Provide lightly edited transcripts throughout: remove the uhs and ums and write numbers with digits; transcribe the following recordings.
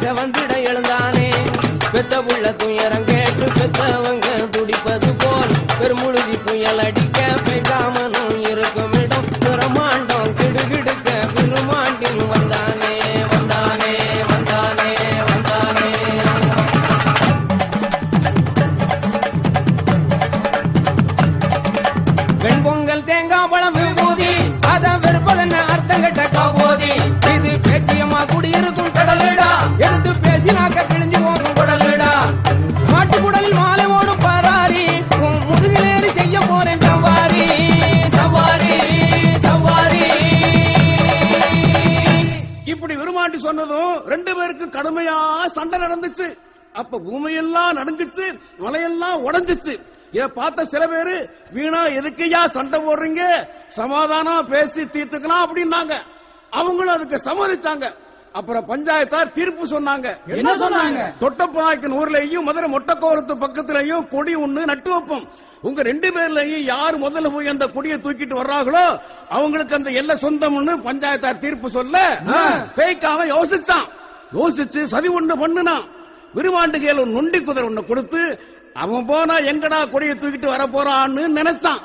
செவந்திட எழுந்தானே பெத்த புள்ள துயரம் கேட்டு பெத்தவங்க துடிப்பது போல் பெருமுழுதி புயல் அடிக்க பெய்யாமனும் இருக்கும் இடம் பிரமாண்டம் கிடுகிடுக்க பெருமாண்டில் வந்தானே வந்தானே வந்தானே வந்தானே வெண்பொங்கல் தேங்காய் பழம் விபூதி அதான் வெறுப்பதென்ன அர்த்தம் கட்ட காபோதி இது பேச்சியம்மா குடியிருக்கும் கடலடா எடுத்து பேசினாக்க கிழிஞ்சு போகும் குடலடா மாட்டுக்குடல் மாலை ஓடும் பராரி முதுகிலேறி செய்ய போறேன் சவாரி சவாரி சவாரி. இப்படி விரும்மாண்டி சொன்னதும் 2 பேருக்கு கடுமையா சண்டை நடந்துச்சு. அப்ப பூமியெல்லாம் நடுங்குச்சு, மலையெல்லாம் உடைஞ்சிச்சு. இத பார்த்த சில பேரு வீணா எதுக்கையா சண்டை போடுறீங்க, சமாதானம் பேசி தீர்த்துக்கலாம் அப்படின்னாங்க. அவங்களும் அதுக்கு சம்மதித்தாங்க. அப்புறம் பஞ்சாயத்தார் தீர்ப்பு சொன்னாங்க. என்ன சொன்னாங்க? தொட்டப்பநாயக்கன் ஊர்லயும் மதுரை மொட்டக்கோரத்து பக்கத்திலையும் கொடி ஒண்ணு நட்டு வைப்போம். உங்க 2 பேர்லயும் யார் முதல்ல போய் அந்த கொடியை தூக்கிட்டு வர்றாங்களோ அவங்களுக்கு அந்த எல்லை சொந்தம்னு பஞ்சாயத்தார் தீர்ப்பு சொல்ல பேய்க்காம யோசிச்சு சதி ஒண்ணு பண்ணுனான். விருமாண்டு கையில ஒரு நொண்டி குதிரை ஒண்ணு கொடுத்து அவன் போனா எங்கடா கொடியை தூக்கிட்டு வர போறான்னு நினைச்சான்.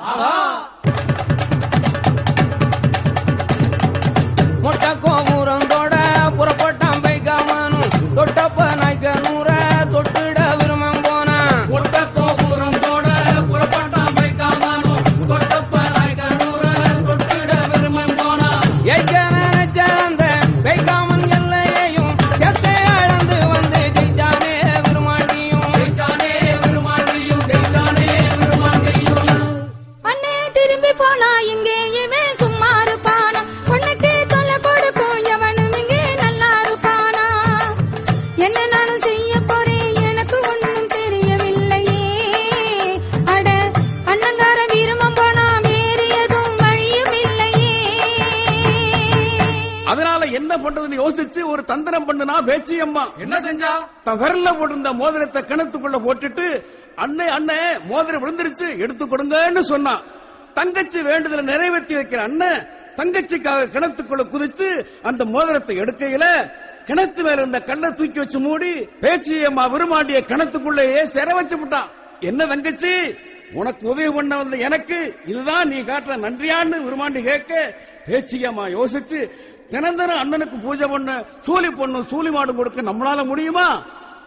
மொட்டை கோபுரந்தோட புறப்பட்டான் பைக்காமனும் தொட்டப்ப நாய்க்கனூர தொட்டுட விரும்பம் போனான். மொட்டை கோபுரந்தோட புறப்பட்டான் பைக்காமனும் தொட்டப்ப நாய்க்கனூர தொட்டுட விரும்பம் போனான். ஏற்க நினைச்ச அந்த பைக்காமன் எல்லையையும் செத்தை அளந்து வந்து ஜெயிச்சானே விருமாண்டியும் ஜெயிச்சானே விருமாண்டியும் ஜெயிச்சானே விருமாண்டியும். அண்ணே திரும்பி போனா இங்கே இவன் சும்மா இருப்பானா, பொண்ணுக்கு தொலை கொடுக்கும் எவனும் இங்கே நல்லா இருப்பானா. என்ன நானும் செய்ய போறேன் எனக்கு ஒன்றும் தெரியவில்லையே. அட அண்ணங்கார வீரமம் போனா வேறு எதுவும் வழியும் இல்லையே. அதனால என்ன பண்றதுன்னு யோசிச்சு ஒரு தந்திரம் பண்ணுனா பேச்சியம்மா. என்ன செஞ்சா? தன் விரல்ல போட்டிருந்த மோதிரத்தை கிணத்துக்குள்ள போட்டுட்டு அண்ணே அண்ணே மோதிரம் விழுந்துருச்சு எடுத்து கொடுங்கன்னு சொன்னான். தங்கச்சி வேண்டுதலை நிறைவேற்றி வைக்கிற அண்ணன் தங்கச்சிக்காக கிணத்துக்குள்ள குதிச்சு அந்த மோதிரத்தை எடுக்கையில கிணத்து மேல இருந்த கல்லை தூக்கி வச்சு மூடி பேச்சியம்மா விருமாண்டிய கிணத்துக்குள்ளேயே சிற வச்சு விட்டான். என்ன தங்கச்சி, உனக்கு உதவி பண்ண வந்த எனக்கு இதுதான் நீ காட்டுற நன்றியான்னு விருமாண்டி கேட்க பேச்சியம்மா யோசிச்சு தினந்தரம் அண்ணனுக்கு பூஜை பண்ண சூலி பொண்ணு சூலி மாடு கொடுக்க நம்மளால முடியுமா,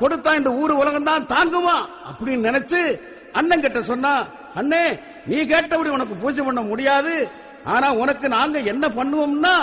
கொடுத்தா இந்த ஊரு உலகம் தான் தாங்குமா அப்படின்னு நினைச்சு அண்ணன் கிட்ட சொன்னா, அண்ணே நீ கேட்டபடி உனக்கு பூஜை பண்ண முடியாது, ஆனா உனக்கு நாங்க என்ன பண்ணுவோம்னா